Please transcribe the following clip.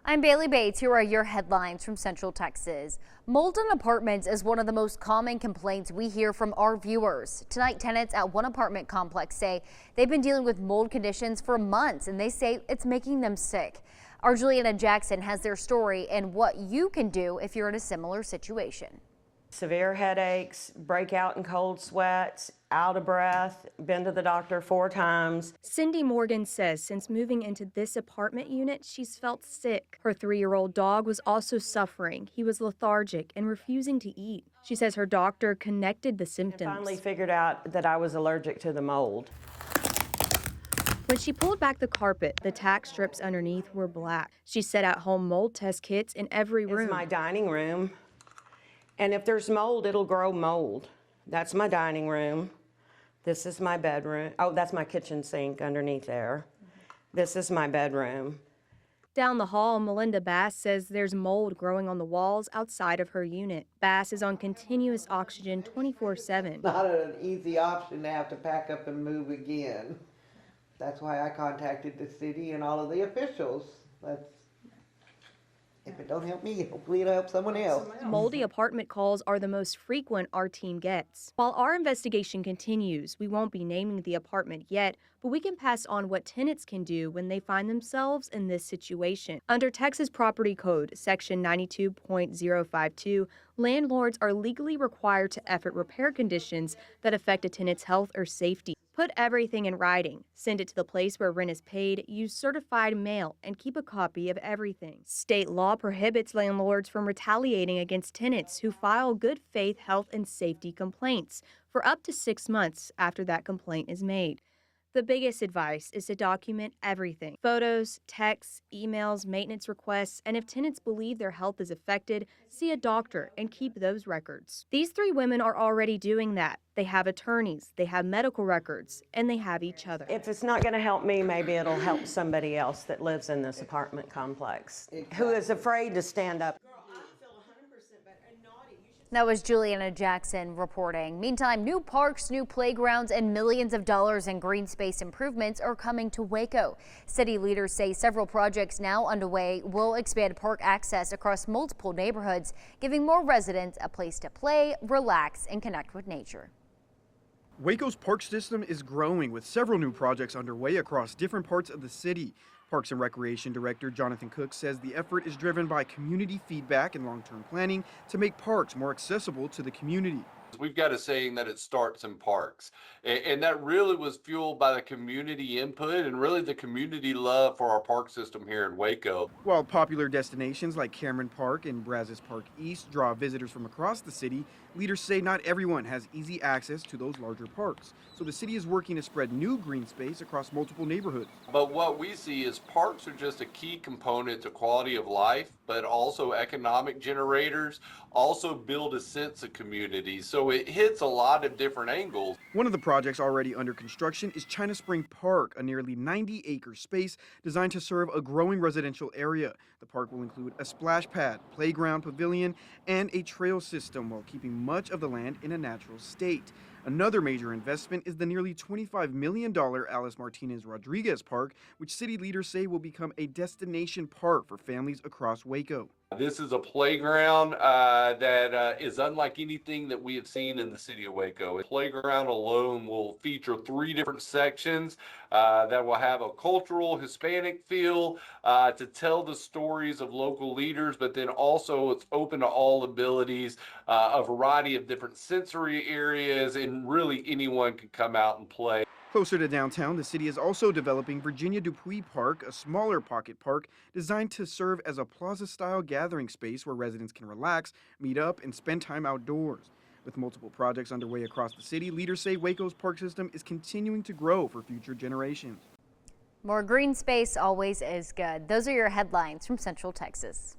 I'm Bailey Bates. Here are your headlines from Central Texas. Mold in apartments is one of the most common complaints we hear from our viewers. Tonight, tenants at one apartment complex say they've been dealing with mold conditions for months, and they say it's making them sick. Our Juliana Jackson has their story and what you can do if you're in a similar situation. Severe headaches, breakout in cold sweats, out of breath, been to the doctor 4 times. Cindy Morgan says since moving into this apartment unit, she's felt sick. Her 3-year-old dog was also suffering. He was lethargic and refusing to eat. She says her doctor connected the symptoms. I finally figured out that I was allergic to the mold. When she pulled back the carpet, the tack strips underneath were black. She set out home mold test kits in every room. It's my dining room. And if there's mold, it'll grow mold. That's my dining room. This is my bedroom. Oh, that's my kitchen sink underneath there. This is my bedroom. Down the hall, Melinda Bass says there's mold growing on the walls outside of her unit. Bass is on continuous oxygen 24/7. Not an easy option to have to pack up and move again. That's why I contacted the city and all of the officials. If it don't help me, hopefully it'll help someone else. Moldy apartment calls are the most frequent our team gets. While our investigation continues, we won't be naming the apartment yet, but we can pass on what tenants can do when they find themselves in this situation. Under Texas Property Code, Section 92.052, landlords are legally required to effort repair conditions that affect a tenant's health or safety. Put everything in writing, send it to the place where rent is paid, use certified mail, and keep a copy of everything. State law prohibits landlords from retaliating against tenants who file good faith health and safety complaints for up to 6 months after that complaint is made. The biggest advice is to document everything: photos, texts, emails, maintenance requests, and if tenants believe their health is affected, see a doctor and keep those records. These 3 women are already doing that. They have attorneys, they have medical records, and they have each other. If it's not going to help me, maybe it'll help somebody else that lives in this apartment complex who is afraid to stand up. That was Juliana Jackson reporting. Meantime, new parks, new playgrounds, and millions of dollars in green space improvements are coming to Waco. City leaders say several projects now underway will expand park access across multiple neighborhoods, giving more residents a place to play, relax, and connect with nature. Waco's park system is growing with several new projects underway across different parts of the city. Parks and Recreation Director Jonathan Cook says the effort is driven by community feedback and long-term planning to make parks more accessible to the community. We've got a saying that it starts in parks, and that really was fueled by the community input and really the community love for our park system here in Waco. While popular destinations like Cameron Park and Brazos Park East draw visitors from across the city, leaders say not everyone has easy access to those larger parks. So the city is working to spread new green space across multiple neighborhoods. But what we see is parks are just a key component to quality of life, but also economic generators, also build a sense of community. So it hits a lot of different angles. One of the projects already under construction is China Spring Park, a nearly 90-acre space designed to serve a growing residential area. The park will include a splash pad, playground, pavilion, and a trail system while keeping much of the land in a natural state. Another major investment is the nearly $25 million Alice Martinez Rodriguez Park, which city leaders say will become a destination park for families across Waco. This is a playground that is unlike anything that we have seen in the city of Waco. The playground alone will feature 3 different sections that will have a cultural Hispanic feel to tell the stories of local leaders, but then also it's open to all abilities, a variety of different sensory areas, and really anyone can come out and play. Closer to downtown, the city is also developing Virginia Dupuy Park, a smaller pocket park designed to serve as a plaza-style gathering space where residents can relax, meet up, and spend time outdoors. With multiple projects underway across the city, leaders say Waco's park system is continuing to grow for future generations. More green space always is good. Those are your headlines from Central Texas.